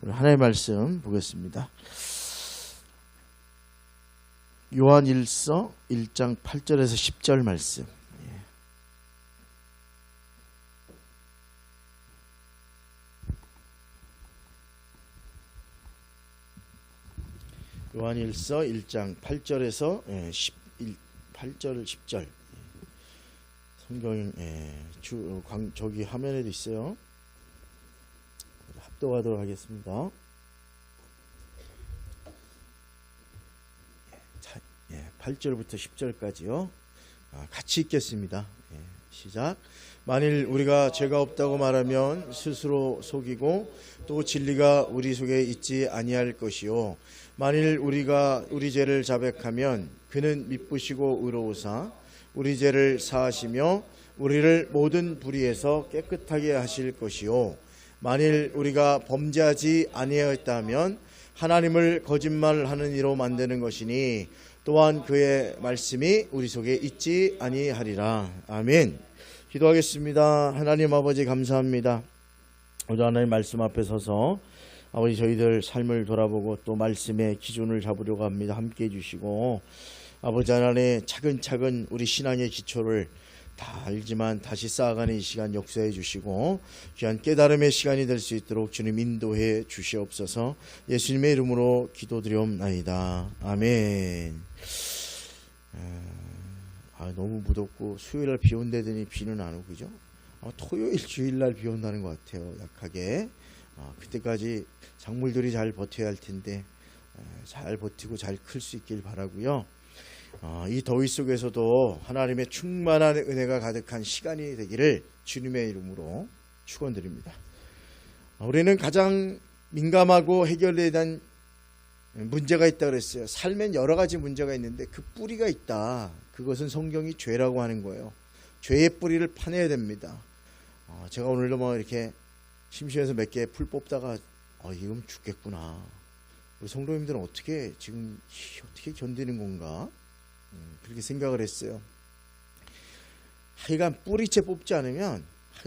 하나의 말씀 보겠습니다. 요한일서 1장 8절에서 10절 말씀. 요한일서 1장 8절에서 8절 10절. 성경 저기 화면에도 있어요. 합독하도록 하겠습니다. 8절부터 10절까지요. 같이 읽겠습니다. 시작. 만일 우리가 죄가 없다고 말하면 스스로 속이고 또 진리가 우리 속에 있지 아니할 것이요. 만일 우리가 우리 죄를 자백하면 그는 미쁘시고 의로우사 우리 죄를 사하시며 우리를 모든 불의에서 깨끗하게 하실 것이요. 만일 우리가 범죄하지 아니하였다면 하나님을 거짓말하는 이로 만드는 것이니 또한 그의 말씀이 우리 속에 있지 아니하리라. 아멘. 기도하겠습니다. 하나님 아버지 감사합니다. 오늘 하나님 말씀 앞에 서서 아버지 저희들 삶을 돌아보고 또 말씀의 기준을 잡으려고 합니다. 함께 해주시고 아버지 하나님 차근차근 우리 신앙의 기초를 다 알지만 다시 쌓아가는 이 시간 역사해 주시고 귀한 깨달음의 시간이 될 수 있도록 주님 인도해 주시옵소서. 예수님의 이름으로 기도드리옵나이다. 아멘. 너무 무덥고 수요일날 비 온다더니 비는 안 오고 그죠? 토요일 주일날 비 온다는 것 같아요. 약하게. 그때까지 작물들이 잘 버텨야 할 텐데 잘 버티고 잘 클 수 있길 바라고요. 이 더위 속에서도 하나님의 충만한 은혜가 가득한 시간이 되기를 주님의 이름으로 축원드립니다. 우리는 가장 민감하고 해결돼야 할 문제가 있다 그랬어요. 삶엔 여러 가지 문제가 있는데 그 뿌리가 있다. 그것은 성경이 죄라고 하는 거예요. 죄의 뿌리를 파내야 됩니다. 제가 오늘도 이렇게 심심해서 몇 개 풀 뽑다가 이건 죽겠구나. 우리 성도님들은 어떻게 견디는 건가? 그렇게 생각을 했어요. 하여간 뿌리째 뽑지 않으면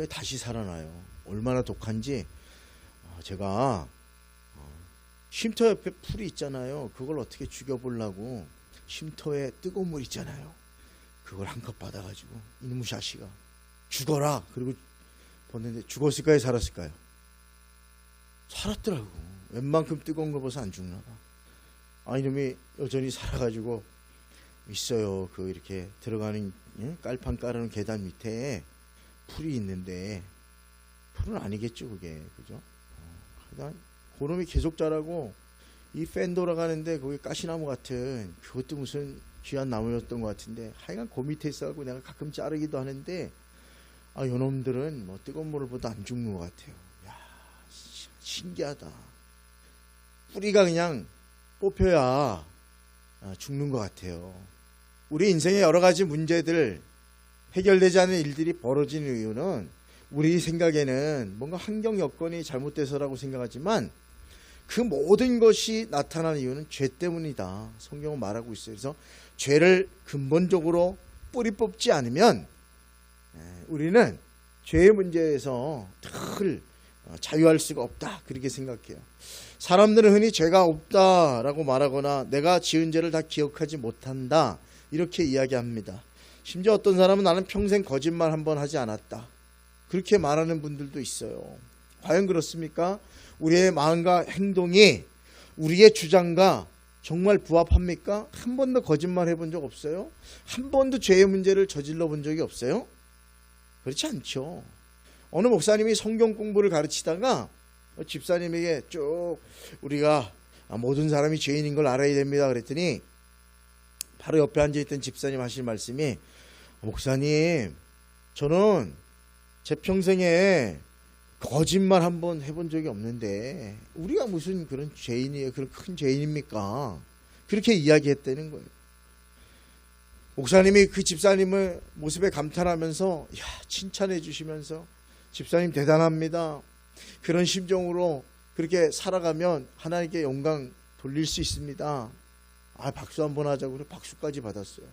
다시 살아나요. 얼마나 독한지. 제가 쉼터 옆에 풀이 있잖아요. 그걸 어떻게 죽여보려고 쉼터에 뜨거운 물 있잖아요. 그걸 한컵 받아가지고 이놈의 자식아 죽어라. 그리고 봤는데 죽었을까요? 살았을까요? 살았더라고. 웬만큼 뜨거운 거 봐서 안 죽나 봐. 이놈이 여전히 살아가지고 있어요. 이렇게 들어가는 깔판 깔아놓은 계단 밑에 풀이 있는데 풀은 아니겠죠 그게. 그죠? 그놈이 계속 자라고 이 팬 돌아가는데 거기 가시나무 같은 그것도 무슨 귀한 나무였던 것 같은데 하여간 그 밑에 있어가지고 내가 가끔 자르기도 하는데 요놈들은 뜨거운 물을 보다 안 죽는 것 같아요. 야, 신기하다. 뿌리가 그냥 뽑혀야 죽는 것 같아요. 우리 인생의 여러 가지 문제들 해결되지 않은 일들이 벌어지는 이유는 우리 생각에는 뭔가 환경 여건이 잘못돼서라고 생각하지만 그 모든 것이 나타나는 이유는 죄 때문이다. 성경은 말하고 있어요. 그래서 죄를 근본적으로 뿌리 뽑지 않으면 우리는 죄의 문제에서 늘 자유할 수가 없다. 그렇게 생각해요. 사람들은 흔히 죄가 없다라고 말하거나 내가 지은 죄를 다 기억하지 못한다. 이렇게 이야기합니다. 심지어 어떤 사람은 나는 평생 거짓말 한번 하지 않았다. 그렇게 말하는 분들도 있어요. 과연 그렇습니까? 우리의 마음과 행동이 우리의 주장과 정말 부합합니까? 한 번도 거짓말 해본 적 없어요? 한 번도 죄의 문제를 저질러 본 적이 없어요? 그렇지 않죠. 어느 목사님이 성경 공부를 가르치다가 집사님에게 쭉 우리가 모든 사람이 죄인인 걸 알아야 됩니다 그랬더니 바로 옆에 앉아있던 집사님 하실 말씀이 목사님 저는 제 평생에 거짓말 한번 해본 적이 없는데 우리가 무슨 그런 죄인이에요. 그런 큰 죄인입니까? 그렇게 이야기했다는 거예요. 목사님이 그 집사님의 모습에 감탄하면서 칭찬해 주시면서 집사님 대단합니다. 그런 심정으로 그렇게 살아가면 하나님께 영광 돌릴 수 있습니다. 박수 한번 하자고 그래 박수까지 받았어요.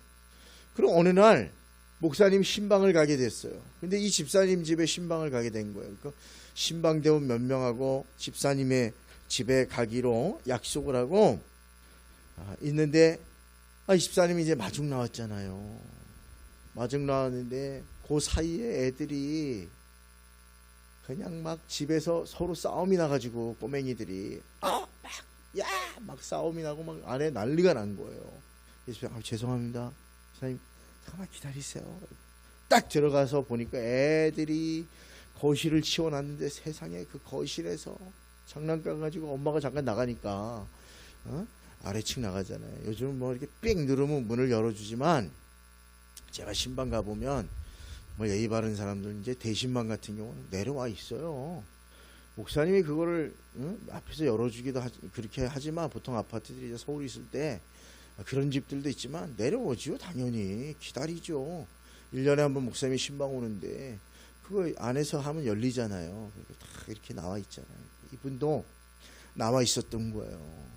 그럼 어느 날 목사님 신방을 가게 됐어요. 근데 이 집사님 집에 신방을 가게 된 거예요. 그러니까 신방대원 몇 명하고 집사님의 집에 가기로 약속을 하고 있는데 이 집사님이 이제 마중 나왔잖아요. 마중 나왔는데 그 사이에 애들이 그냥 막 집에서 서로 싸움이 나가지고 꼬맹이들이 막 싸움이 나고 막 안에 난리가 난 거예요. 그래서 죄송합니다. 집사님 잠깐만 기다리세요. 딱 들어가서 보니까 애들이 거실을 치워놨는데 세상에 그 거실에서 장난감 가지고 엄마가 잠깐 나가니까 아래층 나가잖아요. 요즘은 뭐 이렇게 삑 누르면 문을 열어주지만 제가 신방 가보면 뭐 예의 바른 사람들 이제 대신방 같은 경우는 내려와 있어요. 목사님이 그거를 앞에서 열어주기도 그렇게 하지만 보통 아파트들이 이제 서울에 있을 때 그런 집들도 있지만 내려오지요. 당연히 기다리죠. 1년에 한 번 목사님이 신방 오는데 그거 안에서 하면 열리잖아요. 다 이렇게 나와 있잖아요. 이분도 나와 있었던 거예요.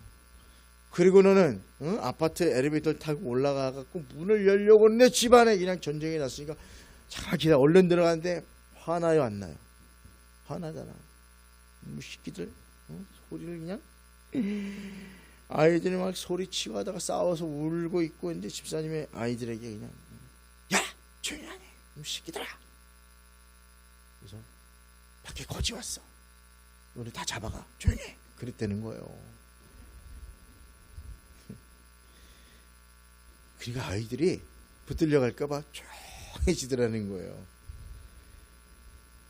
그리고는 아파트 엘리베이터를 타고 올라가갖고 문을 열려고 내 집안에 그냥 전쟁이 났으니까 잠깐 기다려 얼른 들어가는데 화나요 안 나요? 화나잖아. 새끼들 소리를 그냥 아이들이 막 소리치고 하다가 싸워서 울고 있고 있는데 집사님의 아이들에게 그냥 야 조용히 하네 새끼들아. 그래서 밖에 거지 왔어. 너네 다 잡아가 조용히 해. 그랬다는 거예요. 그러니까 아이들이 붙들려 갈까봐 조용해지더라는 거예요.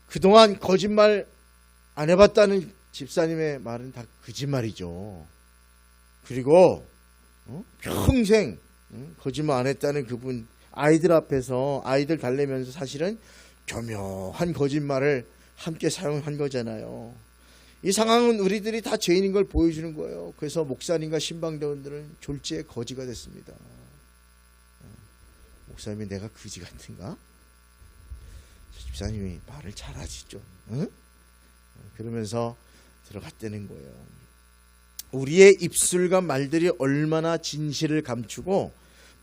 그동안 거짓말 안 해봤다는 집사님의 말은 다 거짓말이죠. 그리고 평생 거짓말 안 했다는 그분 아이들 앞에서 아이들 달래면서 사실은 교묘한 거짓말을 함께 사용한 거잖아요. 이 상황은 우리들이 다 죄인인 걸 보여주는 거예요. 그래서 목사님과 신방대원들은 졸지에 거지가 됐습니다. 목사님이 내가 거지 같은가? 집사님이 말을 잘하지 좀. 응? 그러면서 들어갔다는 거예요. 우리의 입술과 말들이 얼마나 진실을 감추고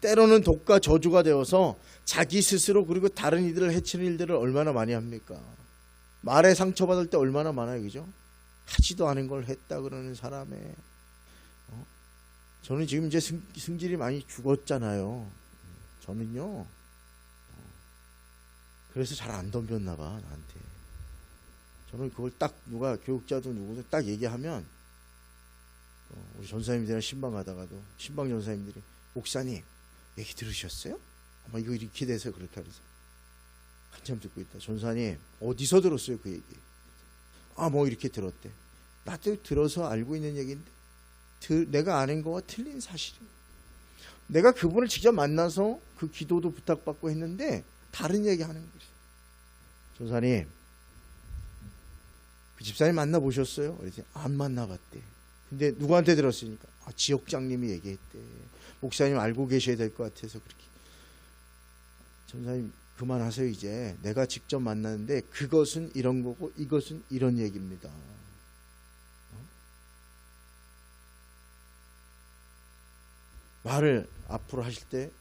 때로는 독과 저주가 되어서 자기 스스로 그리고 다른 이들을 해치는 일들을 얼마나 많이 합니까? 말에 상처받을 때 얼마나 많아요. 그죠? 하지도 않은 걸 했다 그러는 사람에 저는 지금 이제 승질이 많이 죽었잖아요. 저는요 그래서 잘 안 덤볐나 봐 나한테. 저는 그걸 딱 누가 교육자도 누구도 딱 얘기하면 우리 전사님들이랑 신방 가다가도 신방 전사님들이 목사님 얘기 들으셨어요? 아마 이거 이렇게 돼서 그렇게 하면서 한참 듣고 있다. 전사님 어디서 들었어요 그 얘기? 뭐 이렇게 들었대. 나도 들어서 알고 있는 얘기인데 내가 아는 거와 틀린 사실이에요. 내가 그분을 직접 만나서 그 기도도 부탁받고 했는데 다른 얘기 하는 거예요. 전사님 그 집사님 만나보셨어요? 그래서 안 만나봤대. 근데 누구한테 들었으니까 지역장님이 얘기했대. 목사님 알고 계셔야 될 것 같아서 그렇게. 전사님 그만하세요. 이제 내가 직접 만났는데 그것은 이런 거고 이것은 이런 얘기입니다. 말을 앞으로 하실 때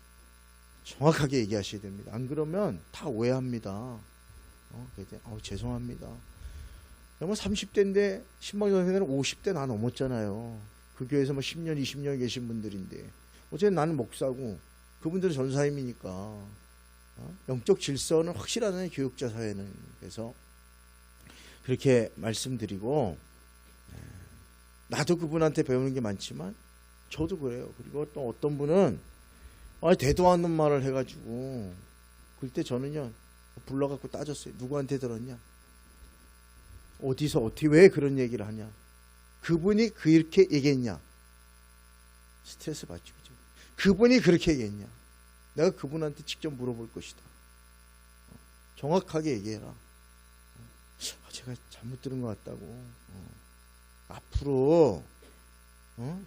정확하게 얘기하셔야 됩니다. 안 그러면 다 오해합니다. 죄송합니다. 뭐 30대인데 신방 선생님은 50대 나 넘었잖아요. 그 교회에서 뭐 10년 20년 계신 분들인데 어쨌든 나는 목사고 그분들은 전사님이니까 영적 질서는 확실하잖아요. 교육자 사회는. 그래서 그렇게 말씀드리고 나도 그분한테 배우는 게 많지만 저도 그래요. 그리고 또 어떤 분은 대도 않는 말을 해가지고 그때 저는요 불러갖고 따졌어요. 누구한테 들었냐? 어디서 어떻게 왜 그런 얘기를 하냐? 그분이 그렇게 얘기했냐? 스트레스 받죠. 그죠? 그분이 그렇게 얘기했냐? 내가 그분한테 직접 물어볼 것이다. 정확하게 얘기해라. 제가 잘못 들은 것 같다고. 앞으로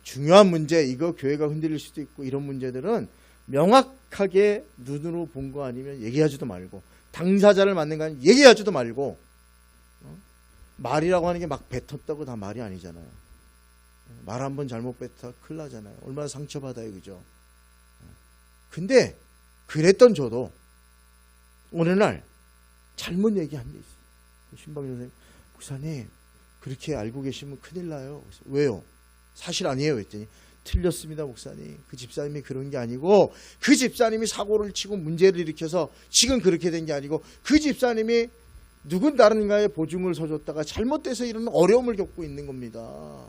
중요한 문제, 이거 교회가 흔들릴 수도 있고 이런 문제들은 명확하게 눈으로 본 거 아니면 얘기하지도 말고, 당사자를 만난 거 아니면 얘기하지도 말고, 말이라고 하는 게 막 뱉었다고 다 말이 아니잖아요. 말 한 번 잘못 뱉다 큰일 나잖아요. 얼마나 상처받아요. 그죠? 근데 그랬던 저도 어느 날 잘못 얘기한 게 있어요. 신방 선생님, 목사님 그렇게 알고 계시면 큰일 나요. 그래서 왜요? 사실 아니에요 했더니 틀렸습니다 목사님. 그 집사님이 그런 게 아니고 그 집사님이 사고를 치고 문제를 일으켜서 지금 그렇게 된 게 아니고 그 집사님이 누군가의 보증을 서줬다가 잘못돼서 이런 어려움을 겪고 있는 겁니다.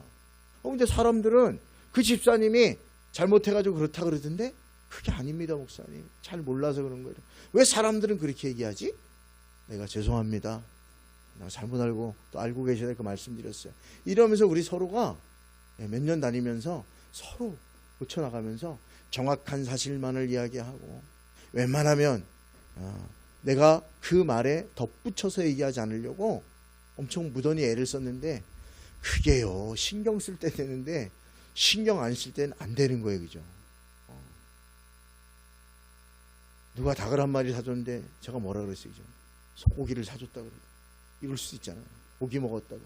근데 사람들은 그 집사님이 잘못해가지고 그렇다 그러던데 그게 아닙니다 목사님. 잘 몰라서 그런 거예요. 왜 사람들은 그렇게 얘기하지? 내가 죄송합니다. 내가 잘못 알고 또 알고 계셔야 될 그 말씀드렸어요. 이러면서 우리 서로가 몇 년 다니면서 서로 고쳐나가면서 정확한 사실만을 이야기하고 웬만하면 내가 그 말에 덧붙여서 얘기하지 않으려고 엄청 무던히 애를 썼는데 그게요 신경 쓸 때 되는데 신경 안 쓸 때는 안 되는 거예요. 그죠? 누가 닭을 한 마리 사줬는데 제가 뭐라 그랬어요? 그죠? 소고기를 사줬다고 그래요. 이럴 수 있잖아요. 고기 먹었다고.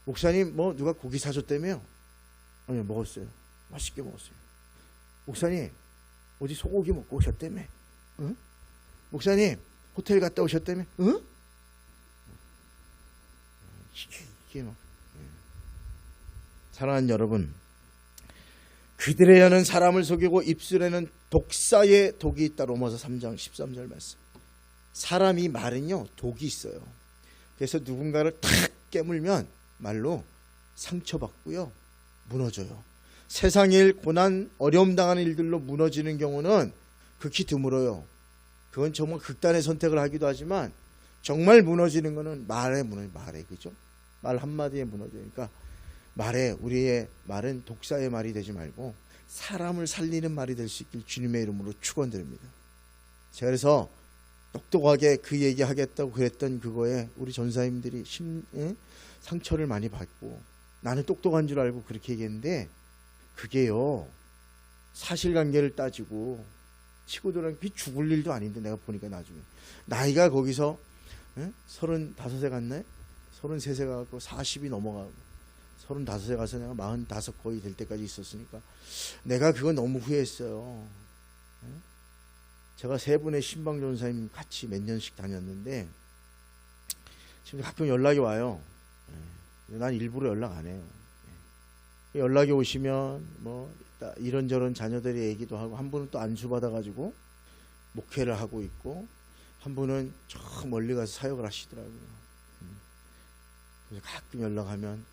목사님 뭐 누가 고기 사줬다며요? 아니요 먹었어요. 맛있게 먹었어요. 목사님 어디 소고기 먹고 오셨다며? 응? 목사님 호텔 갔다 오셨다며? 응? 이게 막 사랑하는 여러분, 그들의 혀는 사람을 속이고 입술에는 독사의 독이 있다. 로마서 3장 13절 말씀. 사람이 말은요 독이 있어요. 그래서 누군가를 탁 깨물면 말로 상처받고요 무너져요. 세상의 일, 고난, 어려움 당하는 일들로 무너지는 경우는 극히 드물어요. 그건 정말 극단의 선택을 하기도 하지만 정말 무너지는 거는 말에 무너져요. 말에. 그죠? 말 한마디에 무너져요. 그러니까 우리의 말은 독사의 말이 되지 말고 사람을 살리는 말이 될 수 있길 주님의 이름으로 축원드립니다. 제가 그래서 똑똑하게 그 얘기하겠다고 그랬던 그거에 우리 전사님들이 상처를 많이 받고 나는 똑똑한 줄 알고 그렇게 얘기했는데 그게요 사실관계를 따지고 치고 들어가는 게 죽을 일도 아닌데 내가 보니까 나중에 나이가 거기서 35세 갔나요? 33세 가고 40이 넘어가고 35세 가서 내가 45 거의 될 때까지 있었으니까 내가 그거 너무 후회했어요. 제가 세 분의 신방 전사님 같이 몇 년씩 다녔는데 지금 가끔 연락이 와요. 난 일부러 연락 안 해요. 연락이 오시면 뭐 이런저런 자녀들의 얘기도 하고 한 분은 또 안수 받아가지고 목회를 하고 있고 한 분은 저 멀리 가서 사역을 하시더라고요. 그래서 가끔 연락하면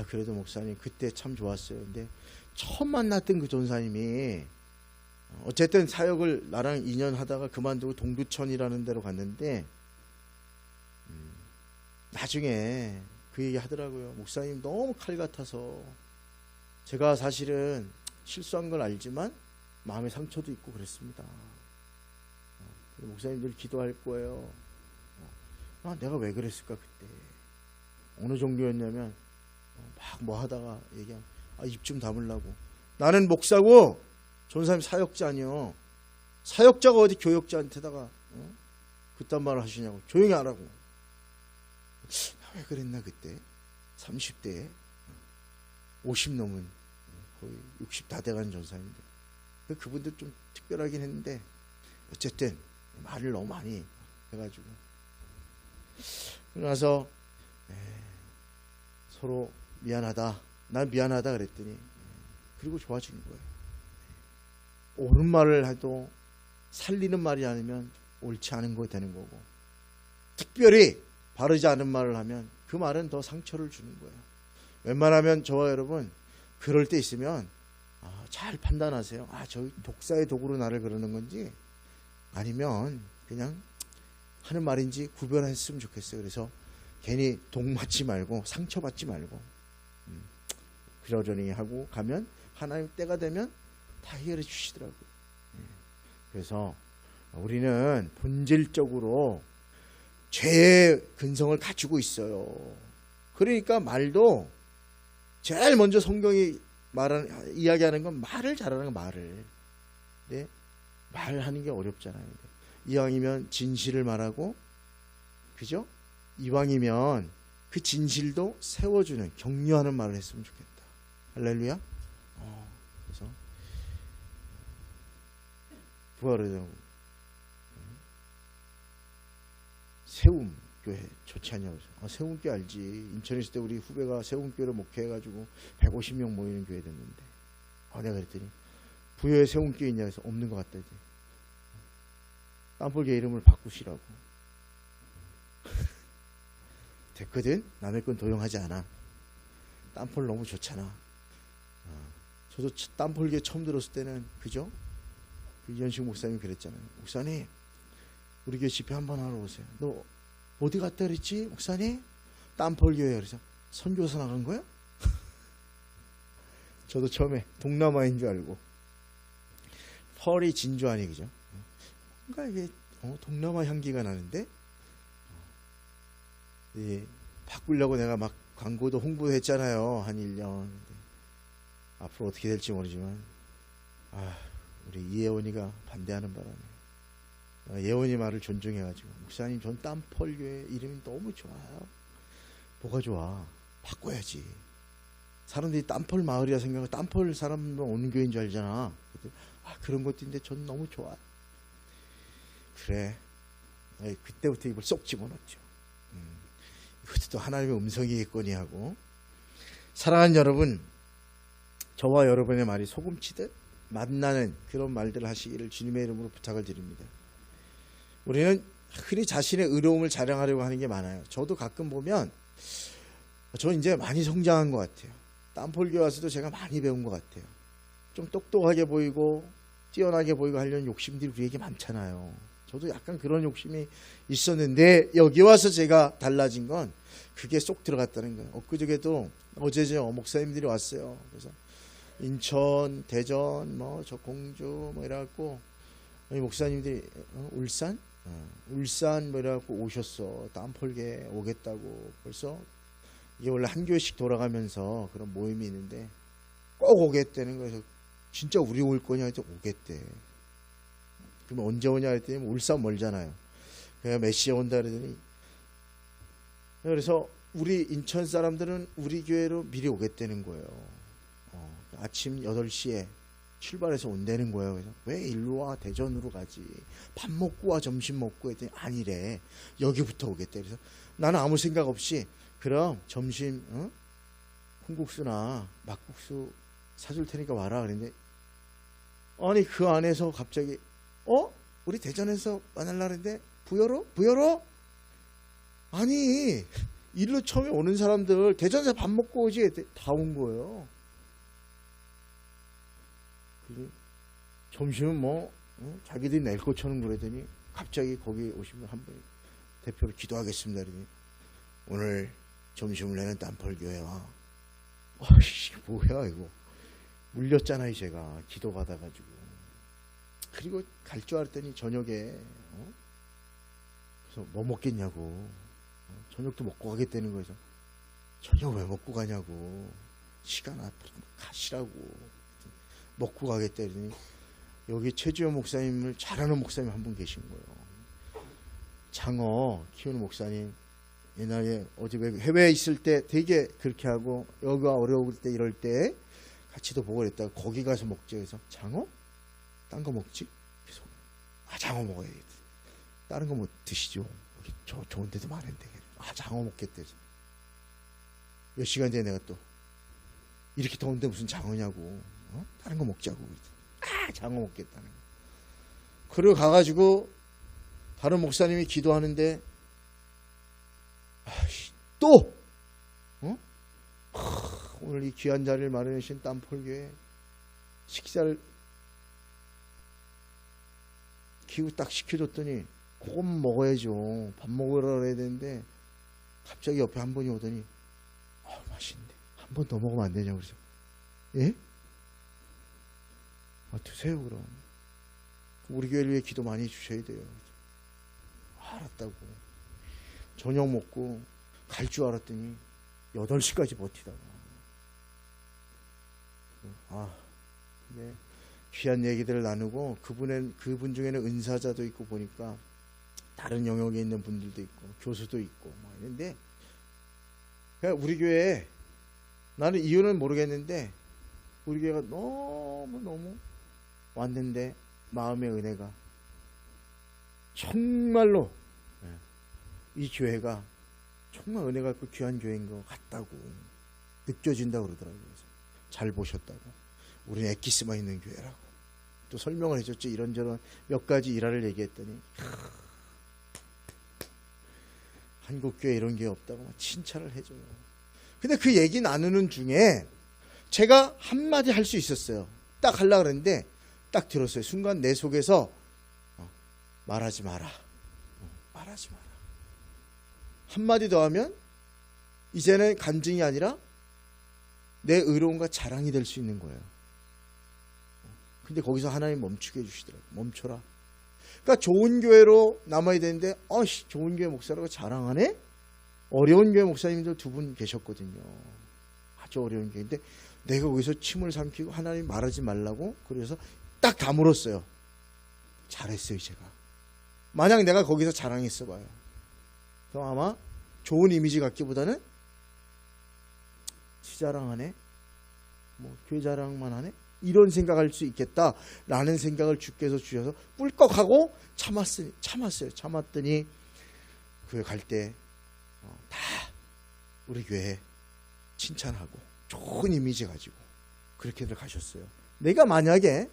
그래도 목사님 그때 참 좋았어요. 근데 처음 만났던 그 전사님이 어쨌든 사역을 나랑 2년 하다가 그만두고 동두천이라는 데로 갔는데 나중에 그 얘기 하더라고요. 목사님 너무 칼 같아서 제가 사실은 실수한 걸 알지만 마음의 상처도 있고 그랬습니다. 목사님 늘 기도할 거예요. 내가 왜 그랬을까 그때. 어느 정도였냐면 막 뭐 하다가 얘기하면 입 좀 다물라고. 나는 목사고 전사님 사역자 아니요. 사역자가 어디 교역자한테다가 그딴 말을 하시냐고. 조용히 하라고. 왜 그랬나 그때 30대에 50 넘은 거의 60 다 돼가는 전사님들. 그분들 좀 특별하긴 했는데 어쨌든 말을 너무 많이 해가지고 그러나서 서로 미안하다. 난 미안하다 그랬더니 그리고 좋아지는 거예요. 옳은 말을 해도 살리는 말이 아니면 옳지 않은 거 되는 거고 특별히 바르지 않은 말을 하면 그 말은 더 상처를 주는 거예요. 웬만하면 저와 여러분 그럴 때 있으면 잘 판단하세요. 저 독사의 독으로 나를 그러는 건지 아니면 그냥 하는 말인지 구별했으면 좋겠어요. 그래서 괜히 독 맞지 말고 상처받지 말고 그러려니 하고 가면 하나님 때가 되면 다 해결해 주시더라고요. 그래서 우리는 본질적으로 죄의 근성을 가지고 있어요. 그러니까 말도 제일 먼저 성경이 이야기하는 건 말을 잘하는 거 말을. 네? 말하는 게 어렵잖아요. 이왕이면 진실을 말하고 그죠? 이왕이면 그 진실도 세워주는 격려하는 말을 했으면 좋겠다. 할렐루야. 그래서 누가 그러더라고. 세움. 교회 좋지 않냐고. 세운교회 알지. 인천에 있을 때 우리 후배가 세운교회를 목회해가지고 150명 모이는 교회 됐는데, 내가 그랬더니 부여에 세운교회 있냐 해서 없는 것 같다. 땀볼교회 이름을 바꾸시라고. 됐거든. 남의 건 도용하지 않아. 땀볼 너무 좋잖아. 저도 땀볼교회 처음 들었을 때는, 그죠? 이현식 목사님이 그랬잖아요. 목사님, 우리 교회 집회 한번 하러 오세요. 너 어디 갔다 그랬지 목사님? 땀폴교회. 그래서 선교사 나간 거야? 저도 처음에 동남아인 줄 알고. 펄이 진주 아니, 그죠? 뭔가 이게 동남아 향기가 나는데, 바꾸려고 내가 막 광고도 홍보도 했잖아요. 한 1년. 앞으로 어떻게 될지 모르지만, 우리 이혜원이가 반대하는 바람에 예원이 말을 존중해가지고, 목사님 전 땀펄교회 이름이 너무 좋아요. 뭐가 좋아? 바꿔야지. 사람들이 땀펄 마을이라 생각하고 땀펄 사람만 오는 교회인 줄 알잖아. 그런 것도 있는데 전 너무 좋아요. 그래. 그때부터 입을 쏙 집어넣죠. 이것도 또 하나님의 음성이겠거니 하고. 사랑하는 여러분, 저와 여러분의 말이 소금치듯 만나는 그런 말들을 하시기를 주님의 이름으로 부탁을 드립니다. 우리는 흔히 자신의 의로움을 자랑하려고 하는 게 많아요. 저도 가끔 보면 저 이제 많이 성장한 것 같아요. 땀폴교회 와서도 제가 많이 배운 것 같아요. 좀 똑똑하게 보이고 뛰어나게 보이고 하려는 욕심들이 우리에게 많잖아요. 저도 약간 그런 욕심이 있었는데, 여기 와서 제가 달라진 건 그게 쏙 들어갔다는 거예요. 엊그저께도 어제 목사님들이 왔어요. 그래서 인천, 대전, 저 공주 이래갖고 목사님들이 울산 이래갖고 오셨어. 땀폴교회 오겠다고. 벌써 이게 원래 한 교회씩 돌아가면서 그런 모임이 있는데 꼭 오겠다는 거예요. 진짜 우리 올 거냐 했더니 오겠대. 그럼 언제 오냐 했더니 울산 멀잖아요. 그래서 몇 시에 온다 그러더니, 그래서 우리 인천 사람들은 우리 교회로 미리 오겠다는 거예요. 아침 8시에 출발해서 온다는 거예요. 그래서 왜 일로 와? 대전으로 가지. 밥 먹고 와, 점심 먹고 했더니 아니래. 여기부터 오겠대. 그래서 나는 아무 생각 없이 그럼 점심 콩국수나 막국수 사줄 테니까 와라 그랬는데, 아니 그 안에서 갑자기 우리 대전에서 만날라 그랬는데 부여로? 아니 일로 처음에 오는 사람들 대전에서 밥 먹고 오지. 다 온 거예요. 점심은 자기들이 낼 것처럼 그러더니 갑자기 거기 오시면 한 분이 대표로 기도하겠습니다 그러더니, 오늘 점심을 내는 땀펄교회 와. 뭐야 이거. 물렸잖아요 제가 기도 받아가지고. 그리고 갈 줄 알았더니 저녁에 그래서 뭐 먹겠냐고. 저녁도 먹고 가겠다는 거에서, 저녁 왜 먹고 가냐고. 시간 앞으로 가시라고. 먹고 가겠다 그러더니 여기 최주현 목사님을 잘하는 목사님 한 분 계신 거예요. 장어 키우는 목사님. 옛날에 어제 해외에 있을 때 되게 그렇게 하고, 여기가 어려울 때 이럴 때 같이도 보고 그랬다가 거기 가서 먹지. 그래서 장어? 딴 거 먹지? 계속 장어 먹어야겠다. 다른 거 뭐 드시죠? 여기 좋은 데도 많은데. 장어 먹겠대. 몇 시간 전에 내가 또 이렇게 더운데 무슨 장어냐고. 다른 거 먹자고. 장어 먹겠다는 거. 그리고 가가지고 다른 목사님이 기도하는데 또 오늘 이 귀한 자리를 마련해 주신 땀폴교회 식사를 기후 딱 시켜줬더니 그건 먹어야죠. 밥 먹으라 그래야 되는데 갑자기 옆에 한 분이 오더니 맛있는데 한 번 더 먹으면 안 되냐고. 그래서 예? 드세요 그럼. 우리 교회를 위해 기도 많이 해주셔야 돼요. 알았다고. 저녁 먹고 갈 줄 알았더니 8시까지 버티다가. 근데 귀한 얘기들을 나누고, 그분 중에는 은사자도 있고 보니까 다른 영역에 있는 분들도 있고 교수도 있고 있는데, 그냥 우리 교회에, 나는 이유는 모르겠는데 우리 교회가 너무 왔는데 마음의 은혜가 정말로 이 교회가 정말 은혜가 있고 귀한 교회인 것 같다고 느껴진다고 그러더라고요. 그래서 잘 보셨다고. 우리는 엑기스만 있는 교회라고. 또 설명을 해줬죠. 이런저런 몇 가지 일화를 얘기했더니 한국교회 이런 게 없다고 막 칭찬을 해줘요. 근데 그 얘기 나누는 중에 제가 한마디 할 수 있었어요. 딱 하려고 그랬는데 딱 들었어요. 순간 내 속에서 말하지 마라. 말하지 마라. 한마디 더 하면 이제는 간증이 아니라 내 의로움과 자랑이 될 수 있는 거예요. 근데 거기서 하나님 멈추게 해주시더라고요. 멈춰라. 그러니까 좋은 교회로 남아야 되는데 좋은 교회 목사라고 자랑하네? 어려운 교회 목사님들 두 분 계셨거든요. 아주 어려운 교회인데 내가 거기서 침을 삼키고 하나님 말하지 말라고 그래서 딱 다물었어요. 잘했어요. 제가. 만약 내가 거기서 자랑했어 봐요. 그럼 아마 좋은 이미지 갖기보다는 지 자랑하네? 뭐 교회 자랑만 하네? 이런 생각할 수 있겠다라는 생각을 주께서 주셔서 꿀꺽하고 참았어요. 참았더니 교회 갈 때 다 우리 교회 칭찬하고 좋은 이미지 가지고 그렇게들 가셨어요. 내가 만약에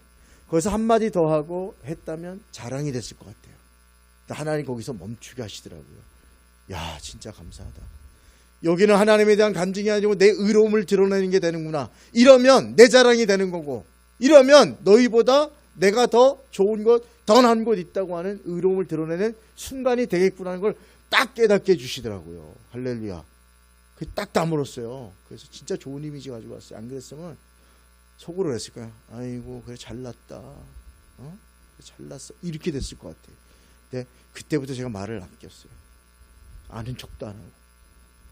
거기서 한마디 더 하고 했다면 자랑이 됐을 것 같아요. 하나님 거기서 멈추게 하시더라고요. 야, 진짜 감사하다. 여기는 하나님에 대한 간증이 아니고 내 의로움을 드러내는 게 되는구나. 이러면 내 자랑이 되는 거고, 이러면 너희보다 내가 더 좋은 것, 더 나은 곳 있다고 하는 의로움을 드러내는 순간이 되겠구나 하는 걸 딱 깨닫게 해주시더라고요. 할렐루야. 그 딱 다물었어요. 그래서 진짜 좋은 이미지 가지고 왔어요. 안 그랬으면 속으로 했을 거야. 아이고 그래 잘났다. 잘났어. 이렇게 됐을 것 같아요. 근데 그때부터 제가 말을 아꼈어요. 아는 척도 안 하고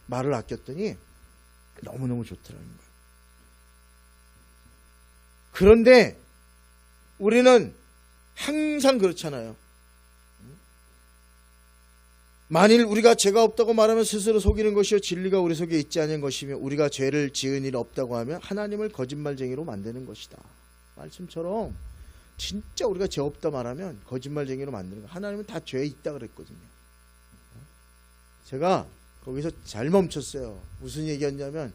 말을 아꼈더니 너무너무 좋더라는 거예요. 그런데 우리는 항상 그렇잖아요. 만일 우리가 죄가 없다고 말하면 스스로 속이는 것이요 진리가 우리 속에 있지 않은 것이며 우리가 죄를 지은 일 없다고 하면 하나님을 거짓말쟁이로 만드는 것이다. 말씀처럼 진짜 우리가 죄 없다 말하면 거짓말쟁이로 만드는 거예요. 하나님은 다 죄에 있다 그랬거든요. 제가 거기서 잘 멈췄어요. 무슨 얘기였냐면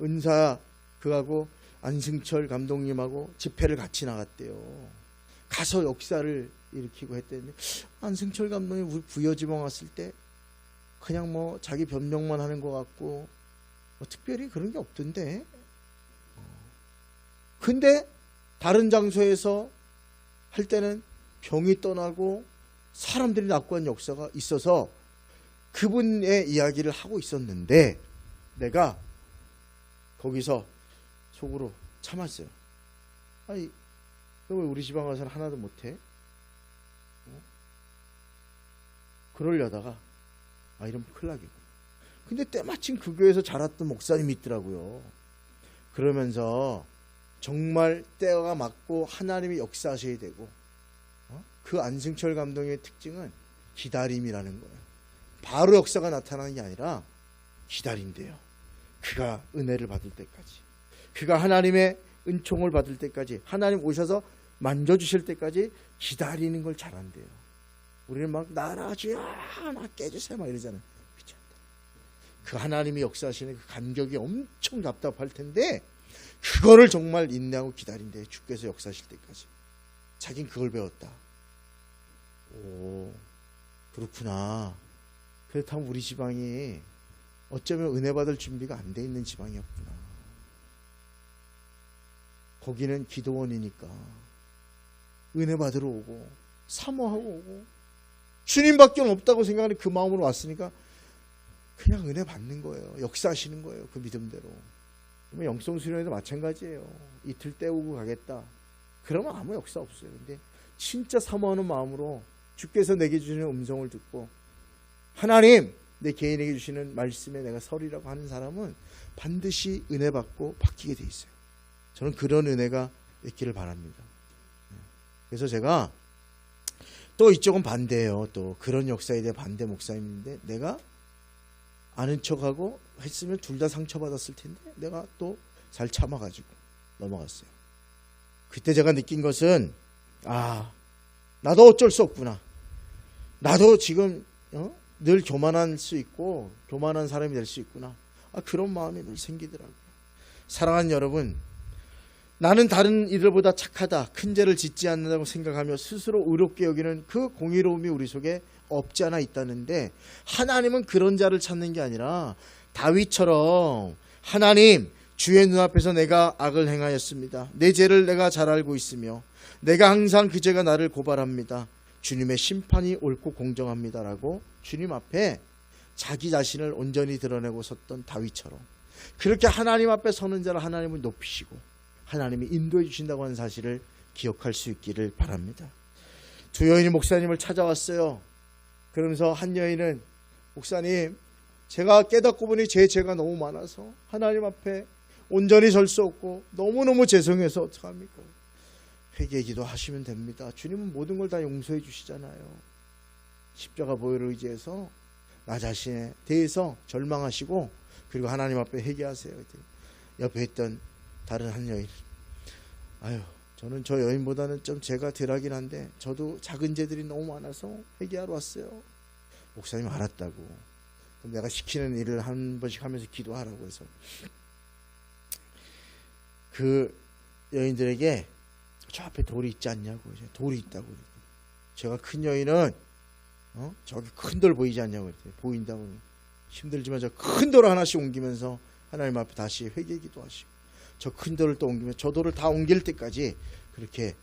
은사 그하고 안승철 감독님하고 집회를 같이 나갔대요. 가서 역사를 일으키고 했대는데 안승철 감독님 우리 부여지방 왔을 때 그냥 뭐 자기 변명만 하는 것 같고 뭐 특별히 그런 게 없던데. 근데 다른 장소에서 할 때는 병이 떠나고 사람들이 낫고 한 역사가 있어서 그분의 이야기를 하고 있었는데 내가 거기서 속으로 참았어요. 아니 왜 우리 지방 가서는 하나도 못해? 그러려다가 이러면 큰일 나겠고. 근데 때마침 그 교회에서 자랐던 목사님이 있더라고요. 그러면서 정말 때가 맞고 하나님이 역사하셔야 되고 그 안승철 감독의 특징은 기다림이라는 거예요. 바로 역사가 나타나는 게 아니라 기다린대요. 그가 은혜를 받을 때까지, 그가 하나님의 은총을 받을 때까지, 하나님 오셔서 만져주실 때까지 기다리는 걸 잘한대요. 우리는 막 나라 주여 나 깨주세요 막 이러잖아요. 그렇지 않다. 그 하나님이 역사하시는 그 간격이 엄청 답답할 텐데 그거를 정말 인내하고 기다린대요. 주께서 역사하실 때까지. 자긴 그걸 배웠다. 오 그렇구나. 그렇다면 우리 지방이 어쩌면 은혜 받을 준비가 안 돼 있는 지방이었구나. 거기는 기도원이니까 은혜 받으러 오고 사모하고 오고 주님밖에 없다고 생각하는 그 마음으로 왔으니까 그냥 은혜 받는 거예요. 역사하시는 거예요. 그 믿음대로. 영성 수련회도 마찬가지예요. 이틀 때우고 가겠다. 그러면 아무 역사 없어요. 근데 진짜 사모하는 마음으로 주께서 내게 주시는 음성을 듣고 하나님 내 개인에게 주시는 말씀에 내가 서리라고 하는 사람은 반드시 은혜 받고 바뀌게 돼 있어요. 저는 그런 은혜가 있기를 바랍니다. 그래서 제가 또 이쪽은 반대예요. 또 그런 역사에 대해 반대 목사님인데 내가 아는 척하고 했으면 둘 다 상처받았을 텐데 내가 또 잘 참아가지고 넘어갔어요. 그때 제가 느낀 것은 나도 어쩔 수 없구나. 나도 지금 늘 교만할 수 있고 교만한 사람이 될 수 있구나. 그런 마음이 늘 생기더라고요. 사랑하는 여러분, 나는 다른 이들보다 착하다, 큰 죄를 짓지 않는다고 생각하며 스스로 의롭게 여기는 그 공의로움이 우리 속에 없지 않아 있다는데, 하나님은 그런 자를 찾는 게 아니라 다윗처럼 하나님, 주의 눈앞에서 내가 악을 행하였습니다. 내 죄를 내가 잘 알고 있으며 내가 항상 그 죄가 나를 고발합니다. 주님의 심판이 옳고 공정합니다라고 주님 앞에 자기 자신을 온전히 드러내고 섰던 다윗처럼, 그렇게 하나님 앞에 서는 자를 하나님은 높이시고 하나님이 인도해 주신다고 하는 사실을 기억할 수 있기를 바랍니다. 두 여인이 목사님을 찾아왔어요. 그러면서 한 여인은, 목사님, 제가 깨닫고 보니 제 죄가 너무 많아서 하나님 앞에 온전히 설 수 없고 너무너무 죄송해서 어떡합니까? 회개 기도하시면 됩니다. 주님은 모든 걸 다 용서해 주시잖아요. 십자가 보혈을 의지해서 나 자신에 대해서 절망하시고 그리고 하나님 앞에 회개하세요. 옆에 있던 다른 한 여인, 저는 저 여인보다는 좀 죄가 덜하긴 한데 저도 작은 죄들이 너무 많아서 회개하러 왔어요. 목사님, 알았다고. 그럼 내가 시키는 일을 한 번씩 하면서 기도하라고 해서 그 여인들에게 저 앞에 돌이 있지 않냐고, 돌이 있다고. 제가 큰 여인은 저기 큰 돌 보이지 않냐고 그랬더니 보인다고. 힘들지만 저 큰 돌을 하나씩 옮기면서 하나님 앞에 다시 회개 기도하시고, 저 큰 돌을 또 옮기면 저 돌을 다 옮길 때까지 그렇게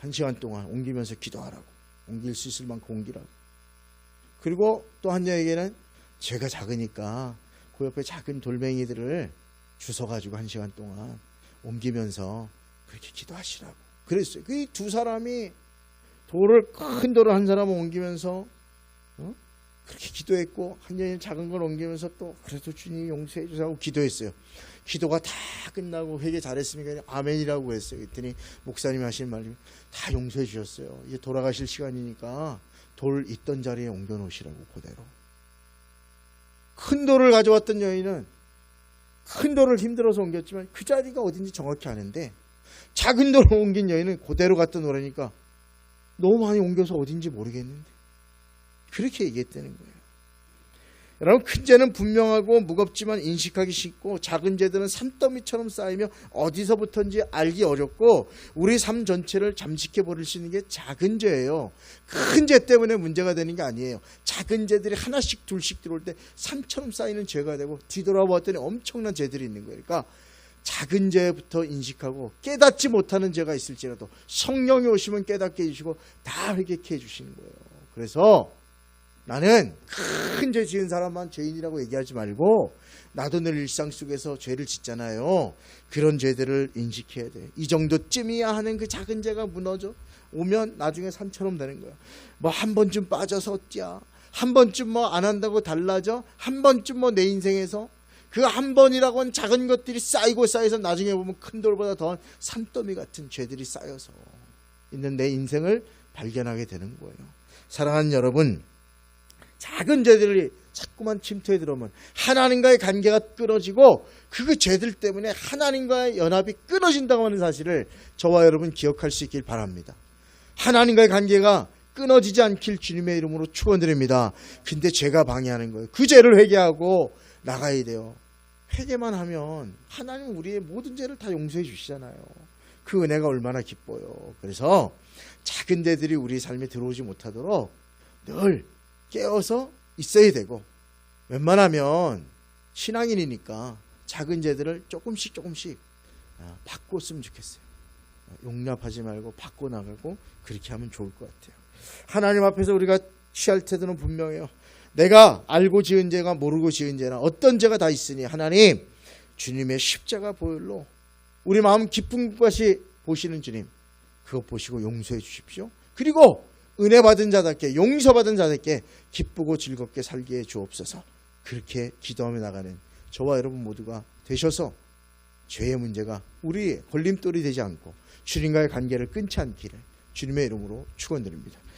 1시간 동안 옮기면서 기도하라고. 옮길 수 있을 만큼 옮기라고. 그리고 또 한 여에게는 죄가 작으니까 그 옆에 작은 돌멩이들을 주워가지고 1시간 동안 옮기면서 그렇게 기도하시라고 그랬어요. 그 두 사람이 큰 돌을 한 사람은 옮기면서 그렇게 기도했고, 한 여인 작은 걸 옮기면서 또 그래도 주님 용서해 주세요 기도했어요. 기도가 다 끝나고 회개 잘했으니까 아멘이라고 했어요. 그랬더니 목사님이 하신 말이, 다 용서해 주셨어요. 이제 돌아가실 시간이니까 돌 있던 자리에 옮겨 놓으시라고. 그대로 큰 돌을 가져왔던 여인은 큰 돌을 힘들어서 옮겼지만 그 자리가 어딘지 정확히 아는데, 작은 돌을 옮긴 여인은 그대로 갖다 놓으니까 너무 많이 옮겨서 어딘지 모르겠는데 그렇게 얘기했다는 거예요. 여러분, 큰 죄는 분명하고 무겁지만 인식하기 쉽고, 작은 죄들은 산더미처럼 쌓이며 어디서부터인지 알기 어렵고 우리 삶 전체를 잠식해 버릴 수 있는 게 작은 죄예요. 큰 죄 때문에 문제가 되는 게 아니에요. 작은 죄들이 하나씩 둘씩 들어올 때 산처럼 쌓이는 죄가 되고, 뒤돌아보았더니 엄청난 죄들이 있는 거예요. 그러니까 작은 죄부터 인식하고, 깨닫지 못하는 죄가 있을지라도 성령이 오시면 깨닫게 해주시고 다 회개케 해주시는 거예요. 그래서 나는 큰 죄 지은 사람만 죄인이라고 얘기하지 말고, 나도 늘 일상 속에서 죄를 짓잖아요. 그런 죄들을 인식해야 돼. 이 정도쯤이야 하는 그 작은 죄가 무너져 오면 나중에 산처럼 되는 거야. 한 번쯤 빠져서 어찌야, 한 번쯤 안 한다고 달라져, 한 번쯤 내 인생에서 그 한 번이라고 하는 작은 것들이 쌓이고 쌓여서 나중에 보면 큰 돌보다 더한 산더미 같은 죄들이 쌓여서 있는 내 인생을 발견하게 되는 거예요. 사랑하는 여러분, 작은 죄들이 자꾸만 침투해 들어오면 하나님과의 관계가 끊어지고, 그 죄들 때문에 하나님과의 연합이 끊어진다고 하는 사실을 저와 여러분 기억할 수 있길 바랍니다. 하나님과의 관계가 끊어지지 않길 주님의 이름으로 축원드립니다. 근데 죄가 방해하는 거예요. 그 죄를 회개하고 나가야 돼요. 회개만 하면 하나님은 우리의 모든 죄를 다 용서해 주시잖아요. 그 은혜가 얼마나 기뻐요. 그래서 작은 죄들이 우리 삶에 들어오지 못하도록 늘 깨어서 있어야 되고, 웬만하면 신앙인이니까 작은 죄들을 조금씩 바꿨으면 좋겠어요. 용납하지 말고 바꿔나가고 그렇게 하면 좋을 것 같아요. 하나님 앞에서 우리가 취할 태도는 분명해요. 내가 알고 지은 죄가 모르고 지은 죄나 어떤 죄가 다 있으니 하나님, 주님의 십자가 보혈로 우리 마음 깊은 것이 보시는 주님, 그것 보시고 용서해 주십시오. 그리고 은혜 받은 자답게, 용서받은 자답게 기쁘고 즐겁게 살게 해 주옵소서. 그렇게 기도하며 나가는 저와 여러분 모두가 되셔서 죄의 문제가 우리의 걸림돌이 되지 않고 주님과의 관계를 끊지 않기를 주님의 이름으로 축원드립니다.